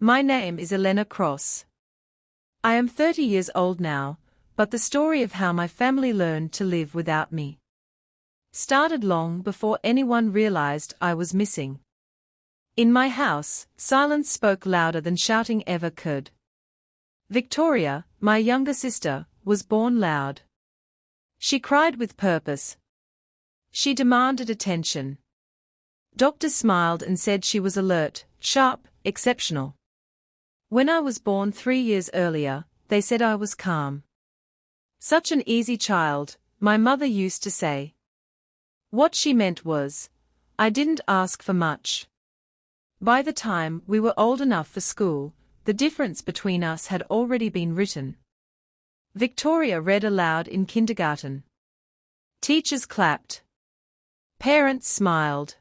My name is Elena Cross. I am 30 years old now, but the story of how my family learned to live without me started long before anyone realized I was missing. In my house, silence spoke louder than shouting ever could. Victoria, my younger sister, was born loud. She cried with purpose. She demanded attention. Doctors smiled and said she was alert, sharp, exceptional. When I was born 3 years earlier, they said I was calm. Such an easy child, my mother used to say. What she meant was, I didn't ask for much. By the time we were old enough for school, the difference between us had already been written. Victoria read aloud in kindergarten. Teachers clapped. Parents smiled.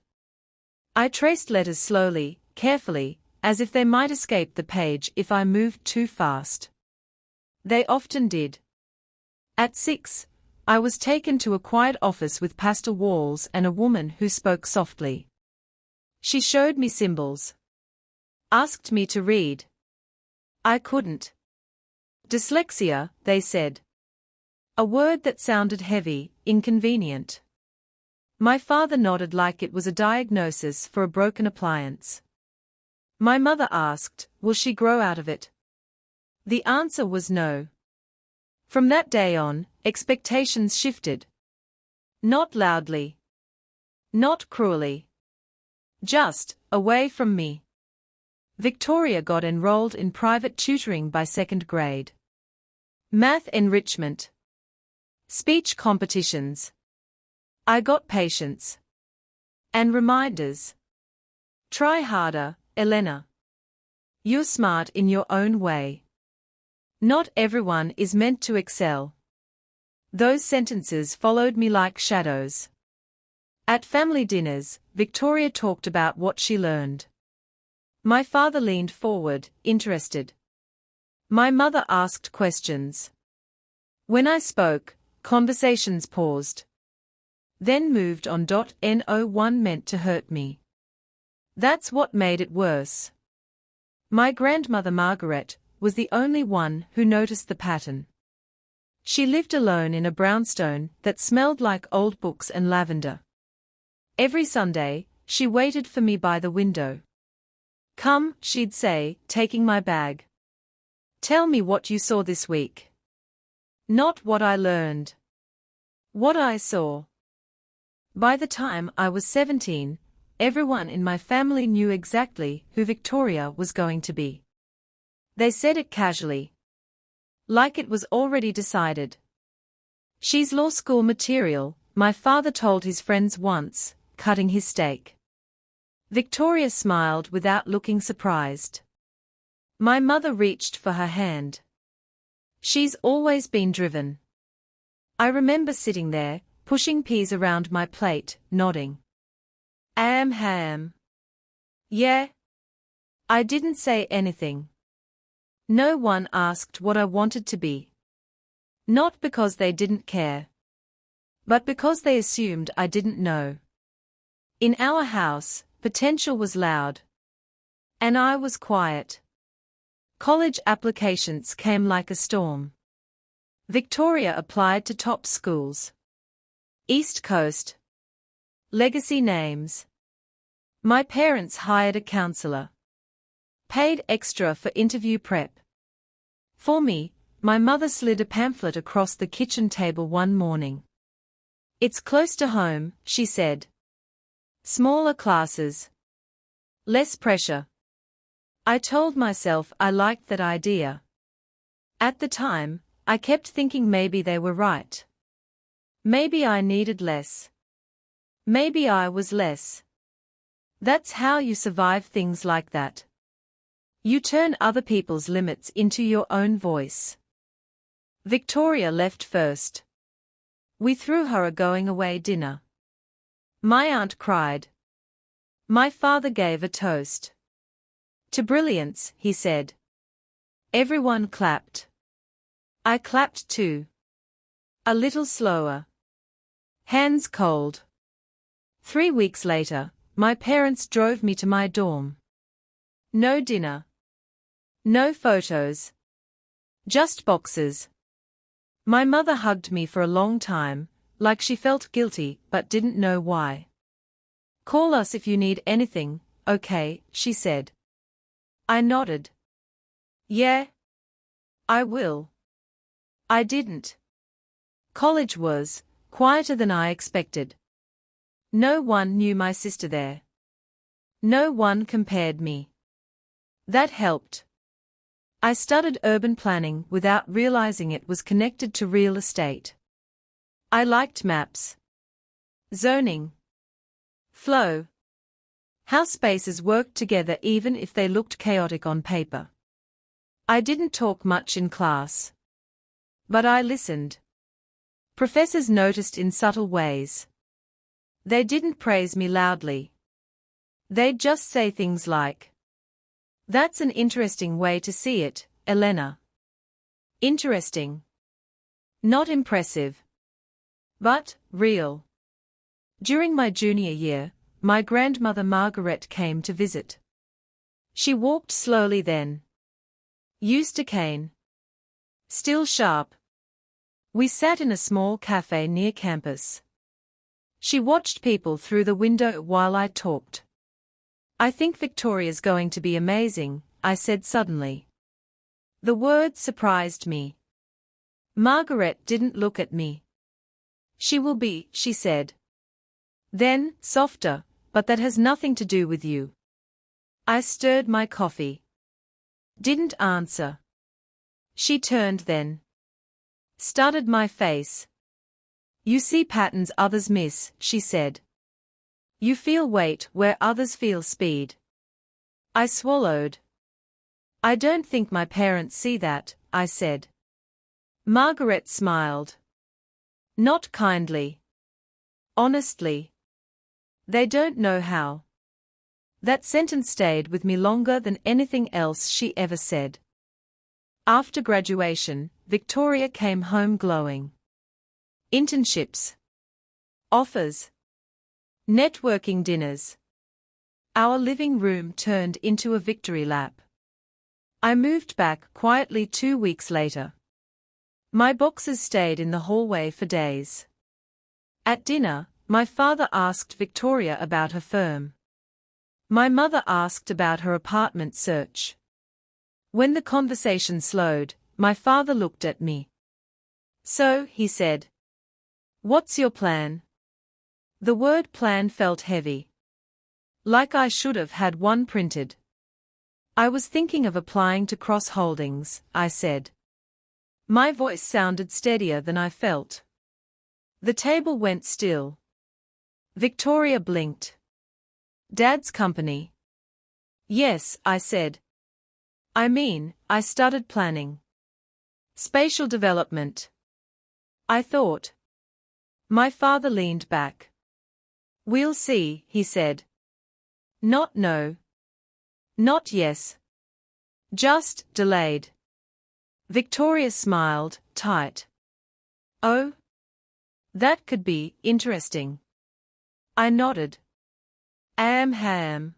I traced letters slowly, carefully, as if they might escape the page if I moved too fast. They often did. At 6, I was taken to a quiet office with pastel walls and a woman who spoke softly. She showed me symbols. Asked me to read. I couldn't. Dyslexia, they said. A word that sounded heavy, inconvenient. My father nodded like it was a diagnosis for a broken appliance. My mother asked, will she grow out of it? The answer was no. From that day on, expectations shifted. Not loudly. Not cruelly. Just, away from me. Victoria got enrolled in private tutoring by 2nd grade. Math enrichment. Speech competitions. I got patience. And reminders. Try harder, Elena. You're smart in your own way. Not everyone is meant to excel. Those sentences followed me like shadows. At family dinners, Victoria talked about what she learned. My father leaned forward, interested. My mother asked questions. When I spoke, conversations paused. Then moved on. No one meant to hurt me. That's what made it worse. My grandmother Margaret was the only one who noticed the pattern. She lived alone in a brownstone that smelled like old books and lavender. Every Sunday, she waited for me by the window. Come, she'd say, taking my bag. Tell me what you saw this week. Not what I learned. What I saw. By the time I was 17, everyone in my family knew exactly who Victoria was going to be. They said it casually. Like it was already decided. She's law school material, my father told his friends once, cutting his steak. Victoria smiled without looking surprised. My mother reached for her hand. She's always been driven. I remember sitting there, pushing peas around my plate, nodding. Ham. Yeah. I didn't say anything. No one asked what I wanted to be. Not because they didn't care. But because they assumed I didn't know. In our house, potential was loud. And I was quiet. College applications came like a storm. Victoria applied to top schools. East Coast. Legacy names. My parents hired a counselor. Paid extra for interview prep. For me, my mother slid a pamphlet across the kitchen table one morning. It's close to home, she said. Smaller classes. Less pressure. I told myself I liked that idea. At the time, I kept thinking maybe they were right. Maybe I needed less. Maybe I was less. That's how you survive things like that. You turn other people's limits into your own voice. Victoria left first. We threw her a going-away dinner. My aunt cried. My father gave a toast. To brilliance, he said. Everyone clapped. I clapped too. A little slower. Hands cold. 3 weeks later, my parents drove me to my dorm. No dinner. No photos. Just boxes. My mother hugged me for a long time, like she felt guilty but didn't know why. Call us if you need anything, okay, she said. I nodded. Yeah. I will. I didn't. College was quieter than I expected. No one knew my sister there. No one compared me. That helped. I studied urban planning without realizing it was connected to real estate. I liked maps. Zoning. Flow. How spaces worked together even if they looked chaotic on paper. I didn't talk much in class. But I listened. Professors noticed in subtle ways. They didn't praise me loudly. They'd just say things like, "That's an interesting way to see it, Elena." Interesting. Not impressive. But real. During my junior year, my grandmother Margaret came to visit. She walked slowly then. Used a cane. Still sharp. We sat in a small cafe near campus. She watched people through the window while I talked. "I think Victoria's going to be amazing," I said suddenly. The word surprised me. Margaret didn't look at me. "She will be," she said. Then, softer, "But that has nothing to do with you." I stirred my coffee. Didn't answer. She turned then. Studied my face. "You see patterns others miss," she said. "You feel weight where others feel speed." I swallowed. "I don't think my parents see that," I said. Margaret smiled. Not kindly. Honestly. "They don't know how." That sentence stayed with me longer than anything else she ever said. After graduation, Victoria came home glowing. Internships. Offers. Networking dinners. Our living room turned into a victory lap. I moved back quietly 2 weeks later. My boxes stayed in the hallway for days. At dinner, my father asked Victoria about her firm. My mother asked about her apartment search. When the conversation slowed, my father looked at me. "So," he said. "What's your plan?" The word plan felt heavy. Like I should have had one printed. "I was thinking of applying to Cross Holdings," I said. My voice sounded steadier than I felt. The table went still. Victoria blinked. "Dad's company?" "Yes," I said. I studied planning. Spatial development. I thought. My father leaned back. "We'll see," he said. Not no. Not yes. Just delayed. Victoria smiled, tight. "Oh? That could be interesting." I nodded. Ham.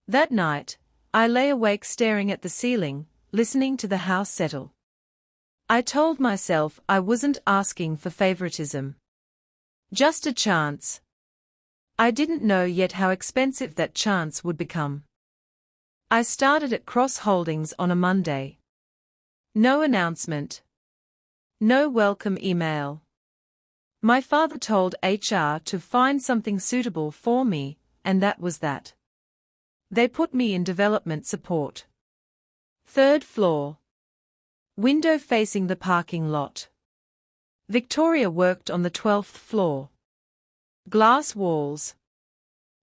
That night, I lay awake staring at the ceiling, listening to the house settle. I told myself I wasn't asking for favoritism. Just a chance. I didn't know yet how expensive that chance would become. I started at Cross Holdings on a Monday. No announcement. No welcome email. My father told HR to find something suitable for me, and that was that. They put me in development support. 3rd floor. Window facing the parking lot. Victoria worked on the 12th floor. Glass walls.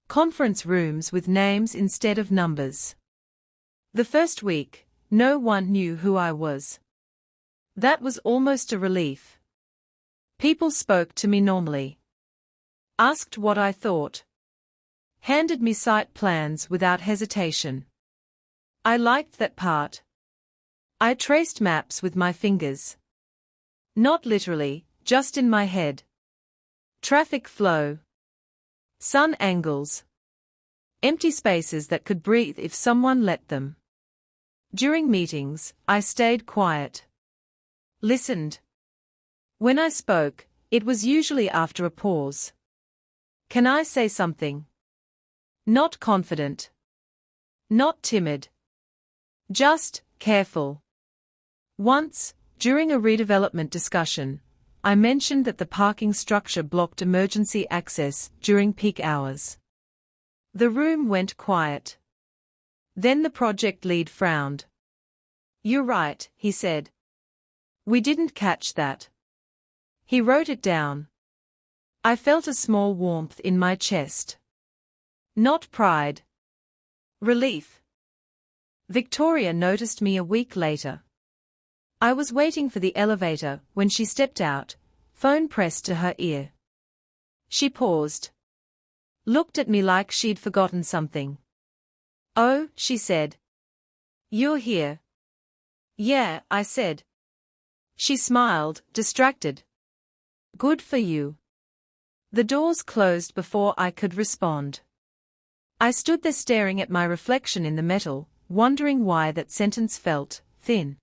Conference rooms with names instead of numbers. The first week, no one knew who I was. That was almost a relief. People spoke to me normally. Asked what I thought. Handed me site plans without hesitation. I liked that part. I traced maps with my fingers. Not literally, just in my head. Traffic flow. Sun angles. Empty spaces that could breathe if someone let them. During meetings, I stayed quiet. Listened. When I spoke, it was usually after a pause. Can I say something? Not confident. Not timid. Just careful. Once, during a redevelopment discussion, I mentioned that the parking structure blocked emergency access during peak hours. The room went quiet. Then the project lead frowned. "You're right," he said. "We didn't catch that." He wrote it down. I felt a small warmth in my chest. Not pride. Relief. Victoria noticed me a week later. I was waiting for the elevator when she stepped out, phone pressed to her ear. She paused. Looked at me like she'd forgotten something. "Oh," she said. "You're here." "Yeah," I said. She smiled, distracted. "Good for you." The doors closed before I could respond. I stood there staring at my reflection in the metal, wondering why that sentence felt thin.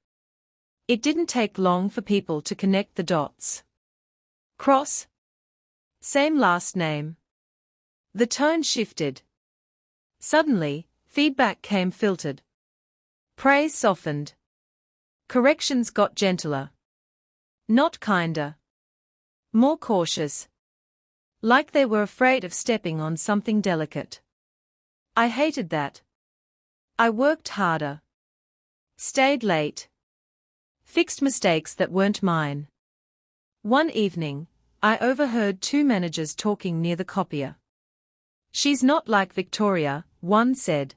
It didn't take long for people to connect the dots. Cross. Same last name. The tone shifted. Suddenly, feedback came filtered. Praise softened. Corrections got gentler. Not kinder. More cautious. Like they were afraid of stepping on something delicate. I hated that. I worked harder. Stayed late. Fixed mistakes that weren't mine. One evening, I overheard two managers talking near the copier. "She's not like Victoria," one said.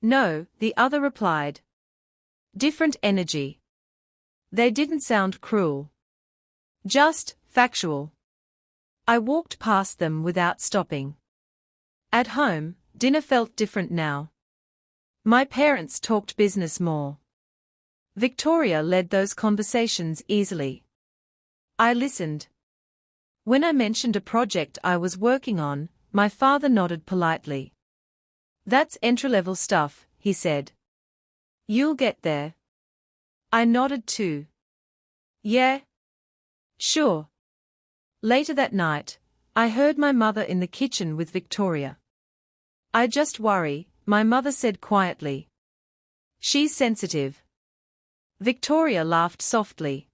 "No," the other replied. Different energy. They didn't sound cruel. Just factual. I walked past them without stopping. At home, dinner felt different now. My parents talked business more. Victoria led those conversations easily. I listened. When I mentioned a project I was working on, my father nodded politely. "That's entry-level stuff," he said. "You'll get there." I nodded too. "Yeah. Sure." Later that night, I heard my mother in the kitchen with Victoria. "I just worry," my mother said quietly. "She's sensitive." Victoria laughed softly.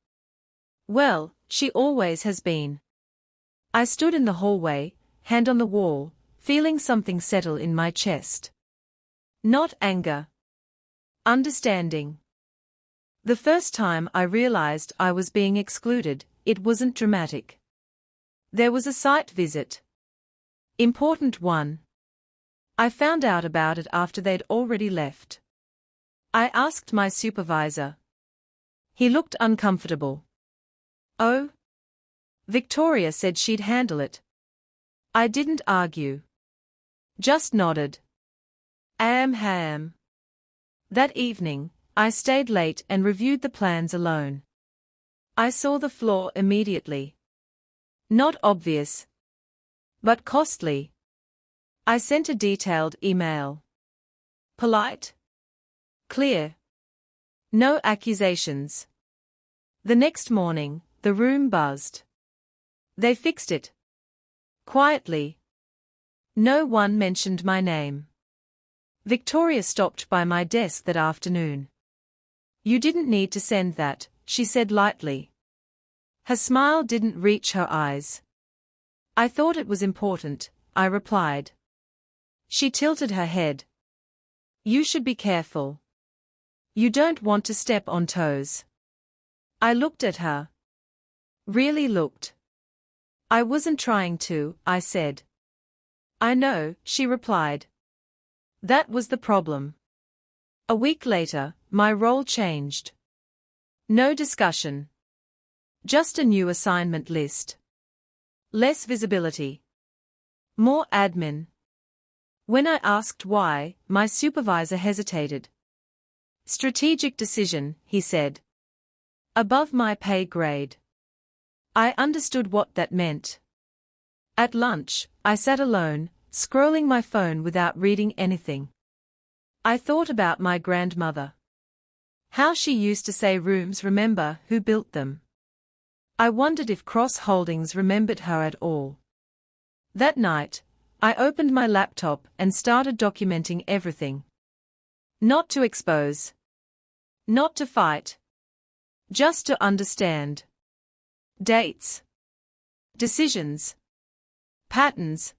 "Well, she always has been." I stood in the hallway, hand on the wall, feeling something settle in my chest. Not anger. Understanding. The first time I realized I was being excluded, it wasn't dramatic. There was a site visit. Important one. I found out about it after they'd already left. I asked my supervisor. He looked uncomfortable. "Oh?" Victoria said she'd handle it. I didn't argue. Just nodded. Ham. That evening, I stayed late and reviewed the plans alone. I saw the flaw immediately. Not obvious. But costly. I sent a detailed email. Polite. Clear. No accusations. The next morning, the room buzzed. They fixed it. Quietly. No one mentioned my name. Victoria stopped by my desk that afternoon. "You didn't need to send that," she said lightly. Her smile didn't reach her eyes. "I thought it was important," I replied. She tilted her head. "You should be careful. You don't want to step on toes." I looked at her. Really looked. "I wasn't trying to," I said. "I know," she replied. That was the problem. A week later, my role changed. No discussion. Just a new assignment list. Less visibility. More admin. When I asked why, my supervisor hesitated. "Strategic decision," he said. "Above my pay grade." I understood what that meant. At lunch, I sat alone, scrolling my phone without reading anything. I thought about my grandmother. How she used to say rooms remember who built them. I wondered if Cross Holdings remembered her at all. That night, I opened my laptop and started documenting everything. Not to expose. Not to fight. Just to understand. Dates. Decisions. Patterns.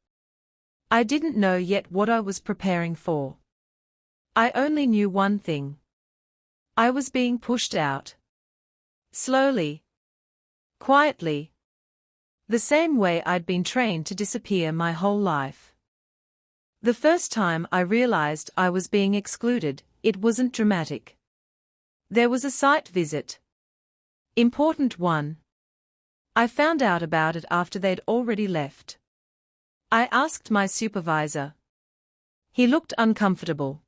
I didn't know yet what I was preparing for. I only knew one thing. I was being pushed out. Slowly. Quietly. The same way I'd been trained to disappear my whole life. The first time I realized I was being excluded, it wasn't dramatic. There was a site visit. Important one. I found out about it after they'd already left. I asked my supervisor. He looked uncomfortable.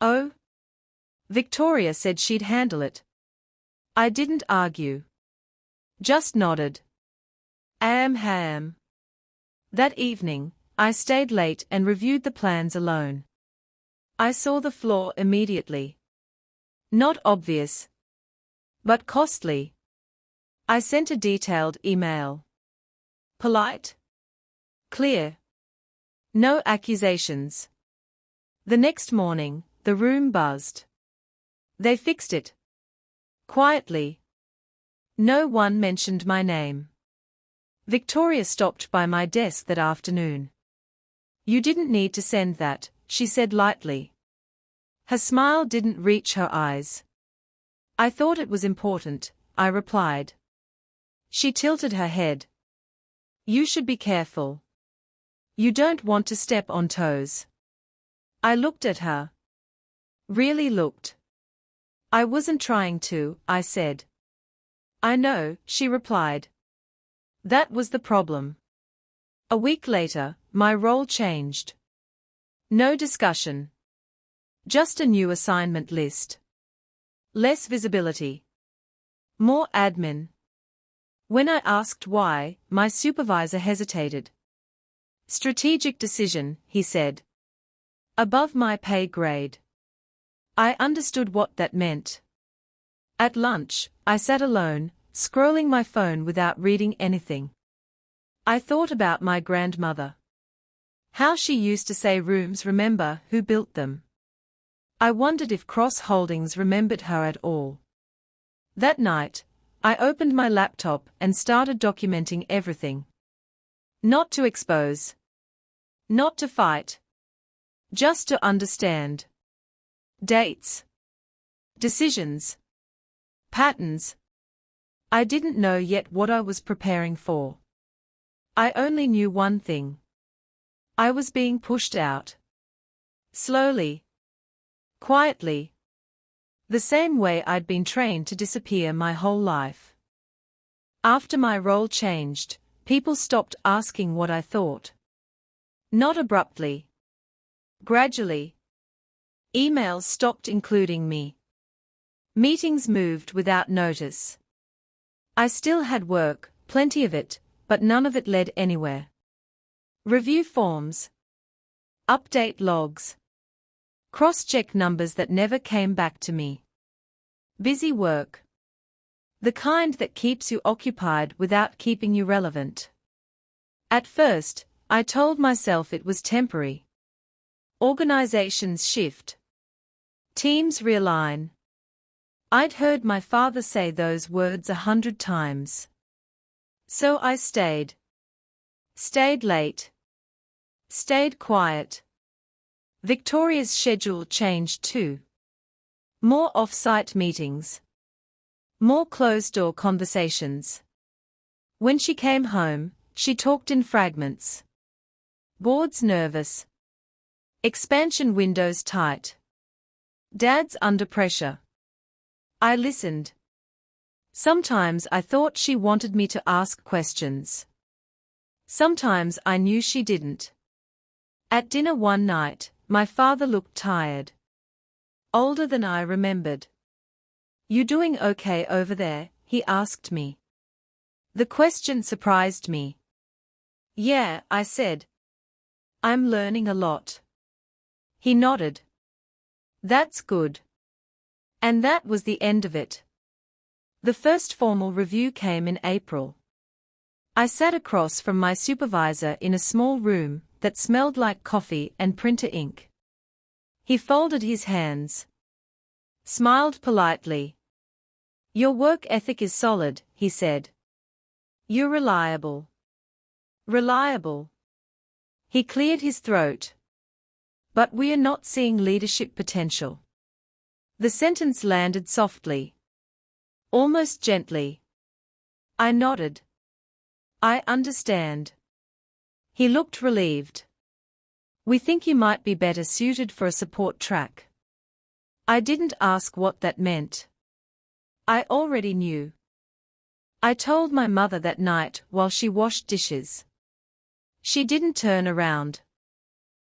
Oh? Victoria said she'd handle it. I didn't argue. Just nodded. Ham. That evening, I stayed late and reviewed the plans alone. I saw the flaw immediately. Not obvious. But costly. I sent a detailed email. Polite. Clear. No accusations. The next morning, the room buzzed. They fixed it. Quietly. No one mentioned my name. Victoria stopped by my desk that afternoon. You didn't need to send that, she said lightly. Her smile didn't reach her eyes. I thought it was important, I replied. She tilted her head. You should be careful. You don't want to step on toes. I looked at her. Really looked. I wasn't trying to, I said. I know, she replied. That was the problem. A week later, my role changed. No discussion. Just a new assignment list. Less visibility. More admin. When I asked why, my supervisor hesitated. Strategic decision, he said. Above my pay grade. I understood what that meant. At lunch, I sat alone, scrolling my phone without reading anything. I thought about my grandmother. How she used to say rooms remember who built them. I wondered if Cross Holdings remembered her at all. That night, I opened my laptop and started documenting everything. Not to expose. Not to fight. Just to understand. Dates. Decisions. Patterns. I didn't know yet what I was preparing for. I only knew one thing. I was being pushed out. Slowly. Quietly. The same way I'd been trained to disappear my whole life. After my role changed, people stopped asking what I thought. Not abruptly. Gradually. Emails stopped including me. Meetings moved without notice. I still had work, plenty of it, but none of it led anywhere. Review forms. Update logs. Cross-check numbers that never came back to me. Busy work. The kind that keeps you occupied without keeping you relevant. At first, I told myself it was temporary. Organizations shift. Teams realign. I'd heard my father say those words 100 times. So I stayed. Stayed late. Stayed quiet. Victoria's schedule changed too. More off-site meetings. More closed-door conversations. When she came home, she talked in fragments. Board's nervous. Expansion windows tight. Dad's under pressure. I listened. Sometimes I thought she wanted me to ask questions. Sometimes I knew she didn't. At dinner one night, my father looked tired. Older than I remembered. You doing okay over there? He asked me. The question surprised me. Yeah, I said. I'm learning a lot. He nodded. That's good. And that was the end of it. The first formal review came in April. I sat across from my supervisor in a small room that smelled like coffee and printer ink. He folded his hands, smiled politely. "Your work ethic is solid," he said. "You're reliable." Reliable. He cleared his throat. "But we are not seeing leadership potential." The sentence landed softly, almost gently. I nodded. "I understand." He looked relieved. "We think you might be better suited for a support track." I didn't ask what that meant. I already knew. I told my mother that night while she washed dishes. She didn't turn around.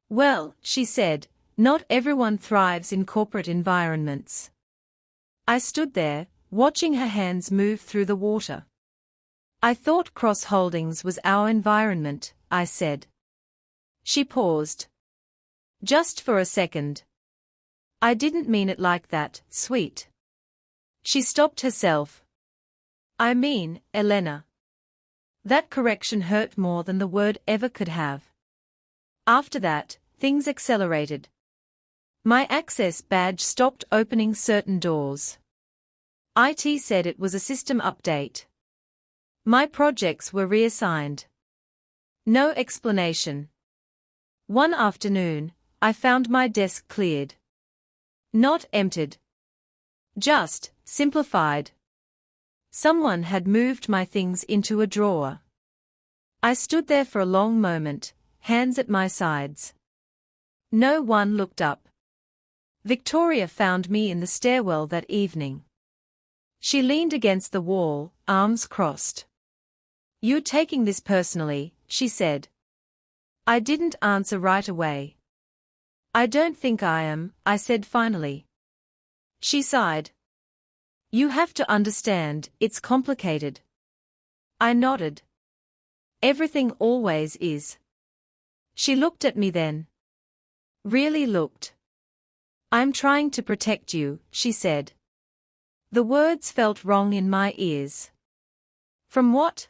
"Well," she said, "not everyone thrives in corporate environments." I stood there, watching her hands move through the water. "I thought Cross Holdings was our environment," I said. She paused. "Just for a second. I didn't mean it like that, sweet." She stopped herself. "I mean, Elena." That correction hurt more than the word ever could have. After that, things accelerated. My access badge stopped opening certain doors. IT said it was a system update. My projects were reassigned. No explanation. One afternoon, I found my desk cleared. Not emptied. Just simplified. Someone had moved my things into a drawer. I stood there for a long moment, hands at my sides. No one looked up. Victoria found me in the stairwell that evening. She leaned against the wall, arms crossed. "You're taking this personally," she said. I didn't answer right away. "I don't think I am," I said finally. She sighed. "You have to understand, it's complicated." I nodded. "Everything always is." She looked at me then. Really looked. "I'm trying to protect you," she said. The words felt wrong in my ears. "From what?"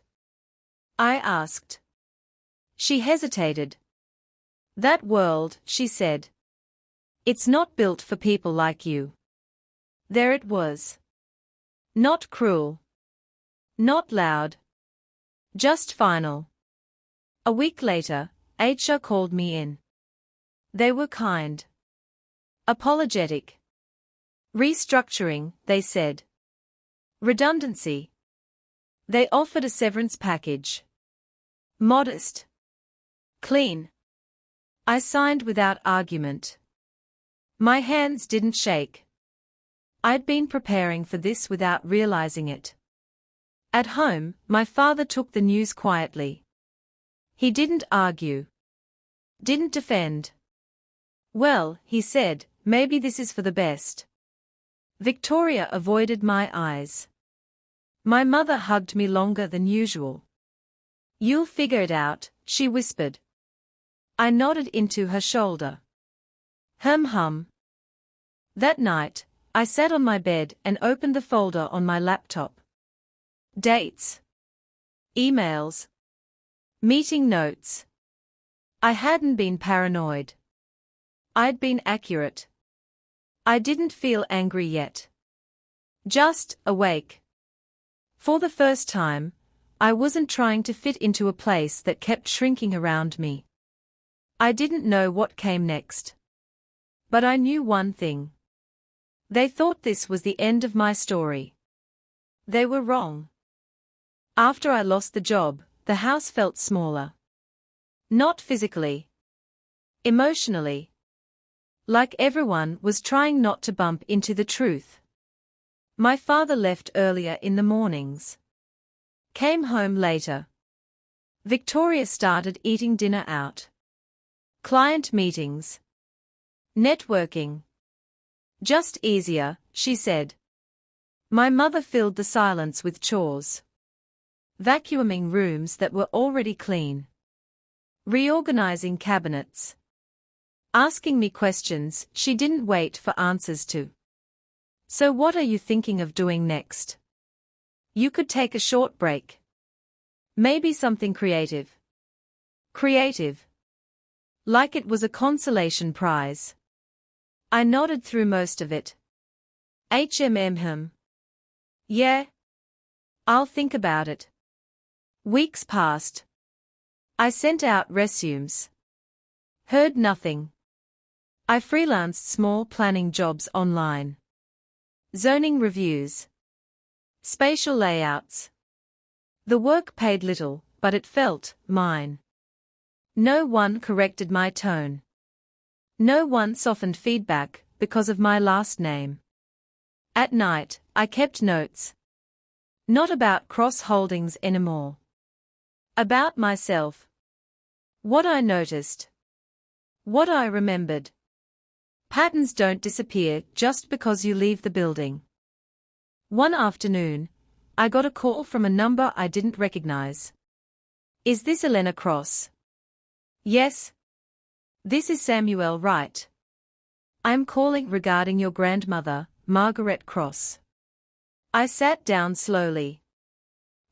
I asked. She hesitated. "That world," she said. "It's not built for people like you." There it was. Not cruel. Not loud. Just final. A week later, HR called me in. They were kind. Apologetic. Restructuring, they said. Redundancy. They offered a severance package. Modest. Clean. I signed without argument. My hands didn't shake. I'd been preparing for this without realizing it. At home, my father took the news quietly. He didn't argue. Didn't defend. "Well," he said, "maybe this is for the best." Victoria avoided my eyes. My mother hugged me longer than usual. "You'll figure it out," she whispered. I nodded into her shoulder. Hum. That night, I sat on my bed and opened the folder on my laptop. Dates. Emails. Meeting notes. I hadn't been paranoid. I'd been accurate. I didn't feel angry yet. Just awake. For the first time, I wasn't trying to fit into a place that kept shrinking around me. I didn't know what came next. But I knew one thing. They thought this was the end of my story. They were wrong. After I lost the job, the house felt smaller. Not physically. Emotionally. Like everyone was trying not to bump into the truth. My father left earlier in the mornings. Came home later. Victoria started eating dinner out. Client meetings. Networking. Just easier, she said. My mother filled the silence with chores. Vacuuming rooms that were already clean. Reorganizing cabinets. Asking me questions she didn't wait for answers to. So what are you thinking of doing next? You could take a short break. Maybe something creative. Creative. Like it was a consolation prize. I nodded through most of it. HMM. Yeah. I'll think about it. Weeks passed. I sent out resumes. Heard nothing. I freelanced small planning jobs online. Zoning reviews. Spatial layouts. The work paid little, but it felt mine. No one corrected my tone. No one softened feedback because of my last name. At night, I kept notes. Not about Cross Holdings anymore. About myself. What I noticed. What I remembered. Patterns don't disappear just because you leave the building. One afternoon, I got a call from a number I didn't recognize. Is this Elena Cross? Yes. This is Samuel Wright. I'm calling regarding your grandmother, Margaret Cross. I sat down slowly.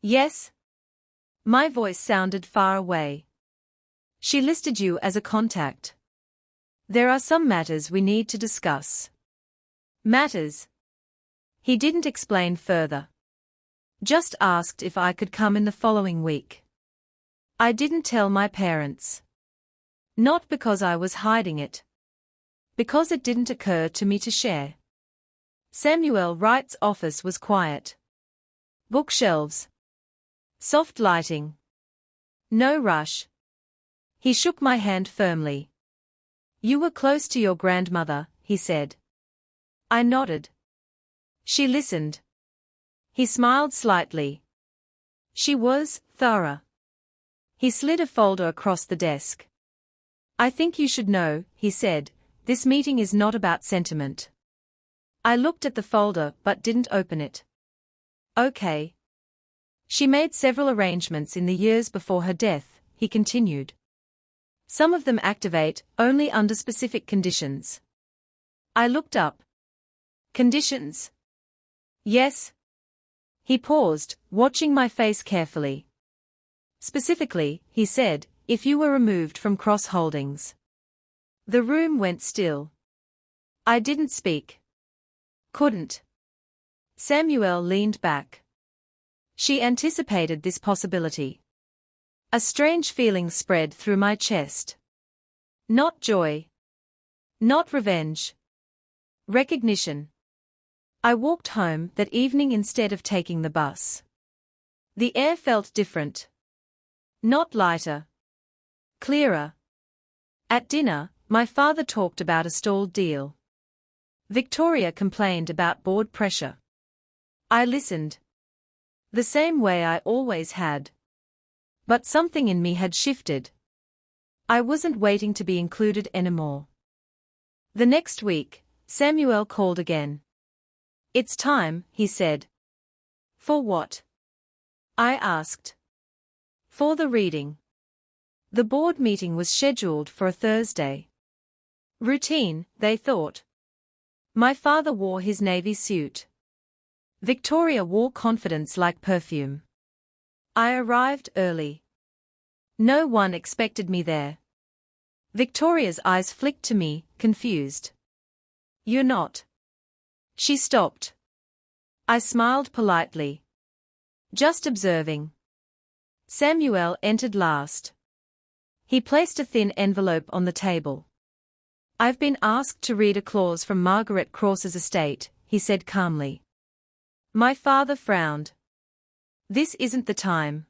Yes. My voice sounded far away. She listed you as a contact. There are some matters we need to discuss. Matters? He didn't explain further. Just asked if I could come in the following week. I didn't tell my parents. Not because I was hiding it. Because it didn't occur to me to share. Samuel Wright's office was quiet. Bookshelves. Soft lighting. No rush. He shook my hand firmly. You were close to your grandmother, he said. I nodded. She listened. He smiled slightly. She was thorough. He slid a folder across the desk. I think you should know, he said, this meeting is not about sentiment. I looked at the folder but didn't open it. Okay. She made several arrangements in the years before her death, he continued. Some of them activate only under specific conditions. I looked up. Conditions? Yes. He paused, watching my face carefully. Specifically, he said, if you were removed from Cross Holdings. The room went still. I didn't speak. Couldn't. Samuel leaned back. She anticipated this possibility. A strange feeling spread through my chest. Not joy. Not revenge. Recognition. I walked home that evening instead of taking the bus. The air felt different. Not lighter. Clearer. At dinner, my father talked about a stalled deal. Victoria complained about board pressure. I listened. The same way I always had. But something in me had shifted. I wasn't waiting to be included anymore. The next week, Samuel called again. It's time, he said. For what? I asked. For the reading. The board meeting was scheduled for a Thursday. Routine, they thought. My father wore his navy suit. Victoria wore confidence like perfume. I arrived early. No one expected me there. Victoria's eyes flicked to me, confused. You're not. She stopped. I smiled politely. Just observing. Samuel entered last. He placed a thin envelope on the table. I've been asked to read a clause from Margaret Cross's estate, he said calmly. My father frowned. This isn't the time.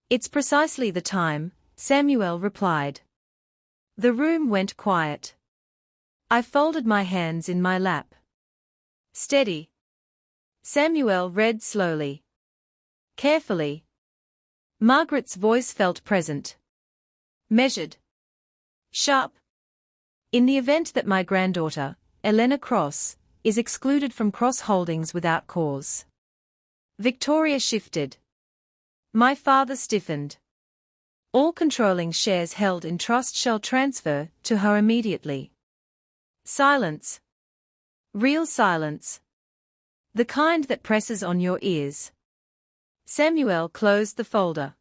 It's precisely the time, Samuel replied. The room went quiet. I folded my hands in my lap. Steady. Samuel read slowly. Carefully. Margaret's voice felt present. Measured. Sharp. In the event that my granddaughter, Elena Cross, is excluded from Cross Holdings without cause. Victoria shifted. My father stiffened. All controlling shares held in trust shall transfer to her immediately. Silence. Real silence. The kind that presses on your ears. Samuel closed the folder.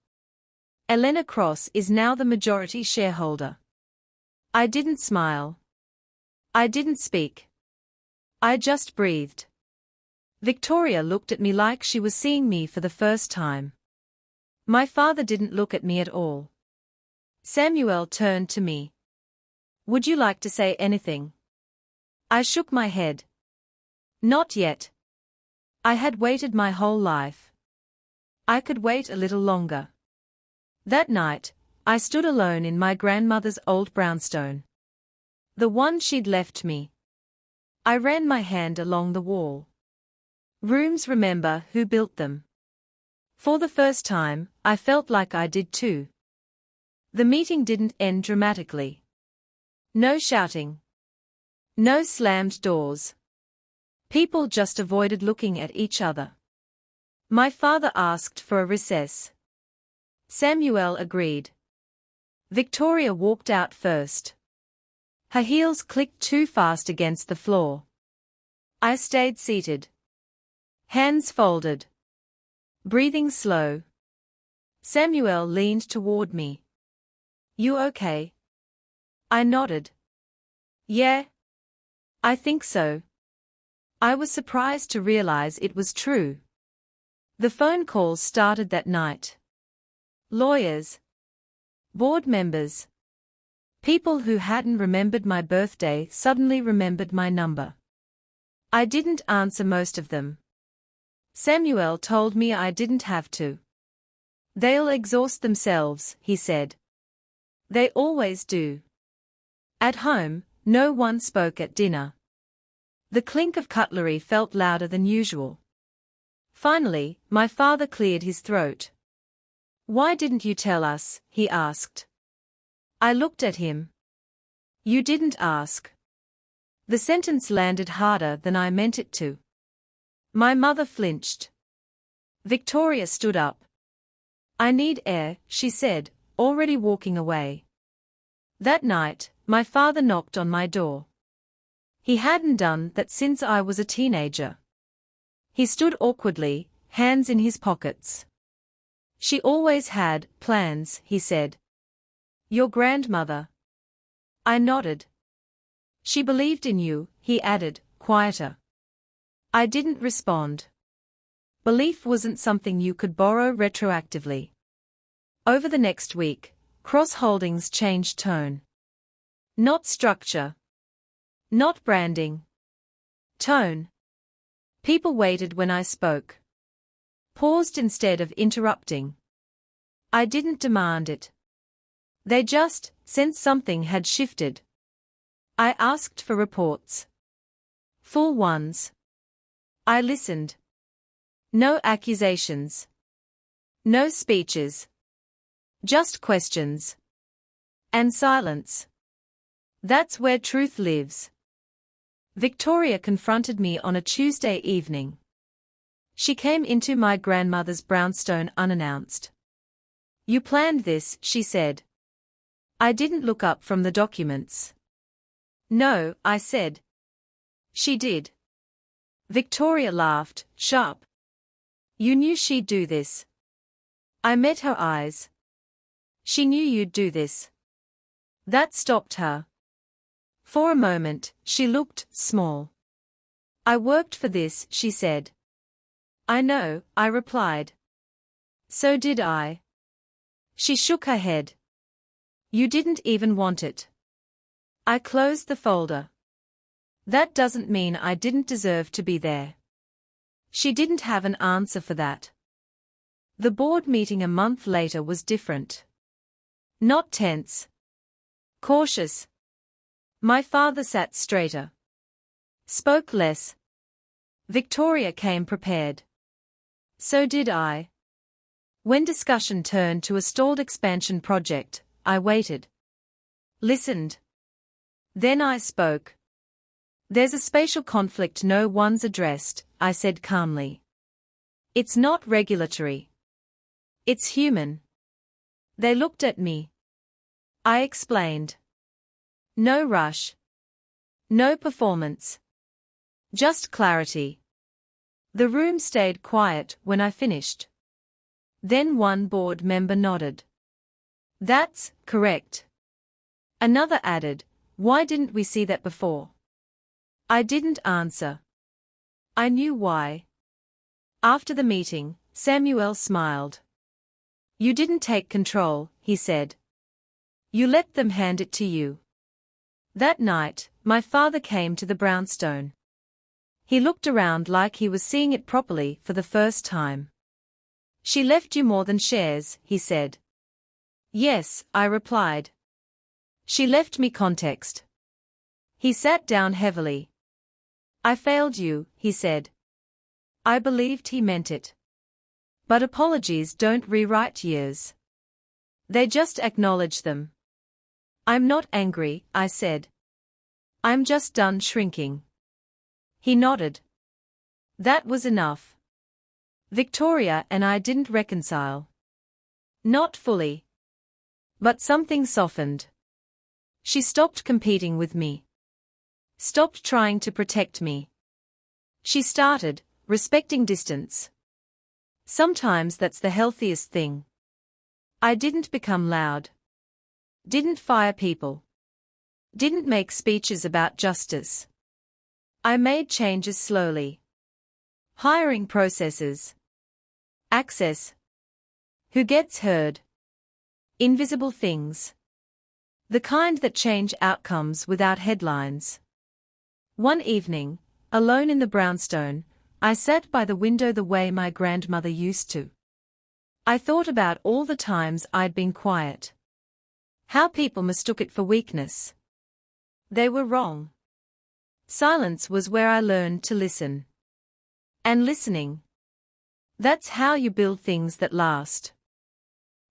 Elena Cross is now the majority shareholder. I didn't smile. I didn't speak. I just breathed. Victoria looked at me like she was seeing me for the first time. My father didn't look at me at all. Samuel turned to me. Would you like to say anything? I shook my head. Not yet. I had waited my whole life. I could wait a little longer. That night, I stood alone in my grandmother's old brownstone. The one she'd left me. I ran my hand along the wall. Rooms remember who built them. For the first time, I felt like I did too. The meeting didn't end dramatically. No shouting. No slammed doors. People just avoided looking at each other. My father asked for a recess. Samuel agreed. Victoria walked out first. Her heels clicked too fast against the floor. I stayed seated. Hands folded. Breathing slow. Samuel leaned toward me. You okay? I nodded. Yeah. I think so. I was surprised to realize it was true. The phone calls started that night. Lawyers. Board members. People who hadn't remembered my birthday suddenly remembered my number. I didn't answer most of them. Samuel told me I didn't have to. They'll exhaust themselves, he said. They always do. At home, no one spoke at dinner. The clink of cutlery felt louder than usual. Finally, my father cleared his throat. Why didn't you tell us? He asked. I looked at him. You didn't ask. The sentence landed harder than I meant it to. My mother flinched. Victoria stood up. I need air, she said, already walking away. That night, my father knocked on my door. He hadn't done that since I was a teenager. He stood awkwardly, hands in his pockets. She always had plans, he said. Your grandmother. I nodded. She believed in you, he added, quieter. I didn't respond. Belief wasn't something you could borrow retroactively. Over the next week, Cross Holdings changed tone. Not structure. Not branding. Tone. People waited when I spoke. Paused instead of interrupting. I didn't demand it. They just sensed something had shifted. I asked for reports. Full ones. I listened. No accusations. No speeches. Just questions. And silence. That's where truth lives. Victoria confronted me on a Tuesday evening. She came into my grandmother's brownstone unannounced. You planned this, she said. I didn't look up from the documents. No, I said. She did. Victoria laughed, sharp. You knew she'd do this. I met her eyes. She knew you'd do this. That stopped her. For a moment, she looked small. I worked for this, she said. I know, I replied. So did I. She shook her head. You didn't even want it. I closed the folder. That doesn't mean I didn't deserve to be there. She didn't have an answer for that. The board meeting a month later was different. Not tense. Cautious. My father sat straighter. Spoke less. Victoria came prepared. So did I. When discussion turned to a stalled expansion project, I waited. Listened. Then I spoke. There's a spatial conflict no one's addressed, I said calmly. It's not regulatory. It's human. They looked at me. I explained. No rush. No performance. Just clarity. The room stayed quiet when I finished. Then one board member nodded. That's correct. Another added, why didn't we see that before? I didn't answer. I knew why. After the meeting, Samuel smiled. You didn't take control, he said. You let them hand it to you. That night, my father came to the brownstone. He looked around like he was seeing it properly for the first time. She left you more than shares, he said. Yes, I replied. She left me context. He sat down heavily. I failed you, he said. I believed he meant it. But apologies don't rewrite years. They just acknowledge them. I'm not angry, I said. I'm just done shrinking. He nodded. That was enough. Victoria and I didn't reconcile. Not fully. But something softened. She stopped competing with me. Stopped trying to protect me. She started respecting distance. Sometimes that's the healthiest thing. I didn't become loud. Didn't fire people. Didn't make speeches about justice. I made changes slowly. Hiring processes. Access. Who gets heard. Invisible things. The kind that change outcomes without headlines. One evening, alone in the brownstone, I sat by the window the way my grandmother used to. I thought about all the times I'd been quiet. How people mistook it for weakness. They were wrong. Silence was where I learned to listen. And listening. That's how you build things that last.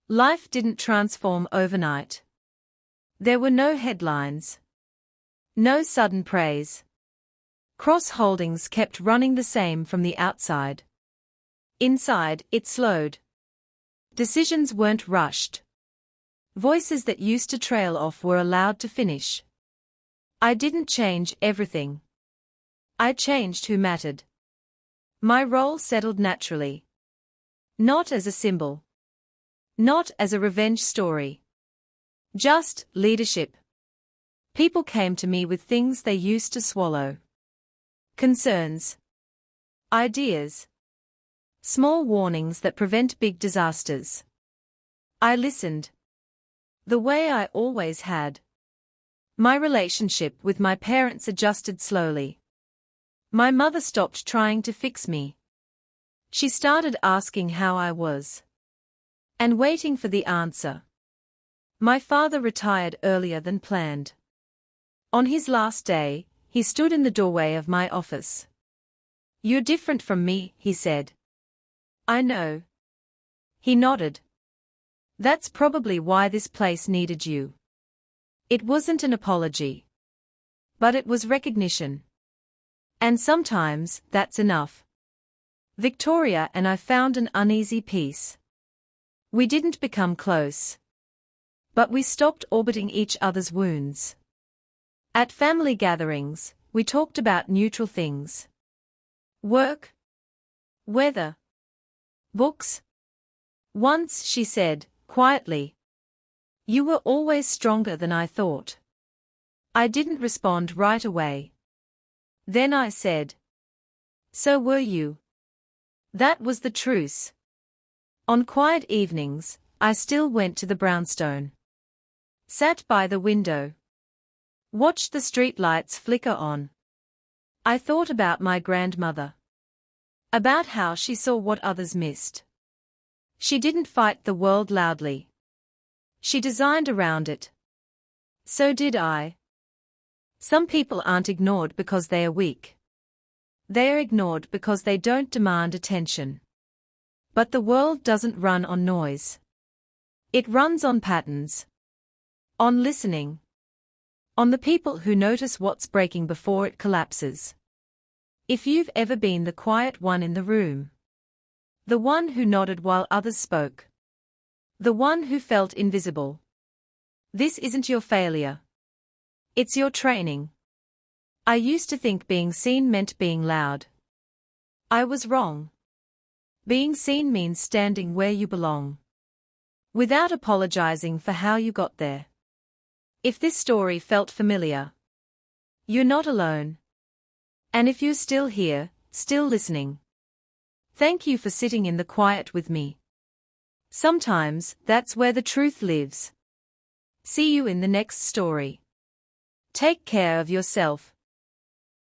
Life didn't transform overnight. There were no headlines. No sudden praise. Cross-holdings kept running the same from the outside. Inside, it slowed. Decisions weren't rushed. Voices that used to trail off were allowed to finish. I didn't change everything. I changed who mattered. My role settled naturally. Not as a symbol. Not as a revenge story. Just leadership. People came to me with things they used to swallow. Concerns. Ideas. Small warnings that prevent big disasters. I listened. The way I always had. My relationship with my parents adjusted slowly. My mother stopped trying to fix me. She started asking how I was. And waiting for the answer. My father retired earlier than planned. On his last day, he stood in the doorway of my office. You're different from me, he said. I know. He nodded. That's probably why this place needed you. It wasn't an apology. But it was recognition. And sometimes, that's enough. Victoria and I found an uneasy peace. We didn't become close. But we stopped orbiting each other's wounds. At family gatherings, we talked about neutral things. Work. Weather. Books. Once she said, quietly, you were always stronger than I thought. I didn't respond right away. Then I said, so were you. That was the truce. On quiet evenings, I still went to the brownstone. Sat by the window. Watched the street lights flicker on. I thought about my grandmother. About how she saw what others missed. She didn't fight the world loudly. She designed around it. So did I. Some people aren't ignored because they are weak. They are ignored because they don't demand attention. But the world doesn't run on noise. It runs on patterns. On listening. On the people who notice what's breaking before it collapses. If you've ever been the quiet one in the room. The one who nodded while others spoke. The one who felt invisible. This isn't your failure. It's your training. I used to think being seen meant being loud. I was wrong. Being seen means standing where you belong, without apologizing for how you got there. If this story felt familiar, you're not alone. And if you're still here, still listening, thank you for sitting in the quiet with me. Sometimes, that's where the truth lives. See you in the next story. Take care of yourself.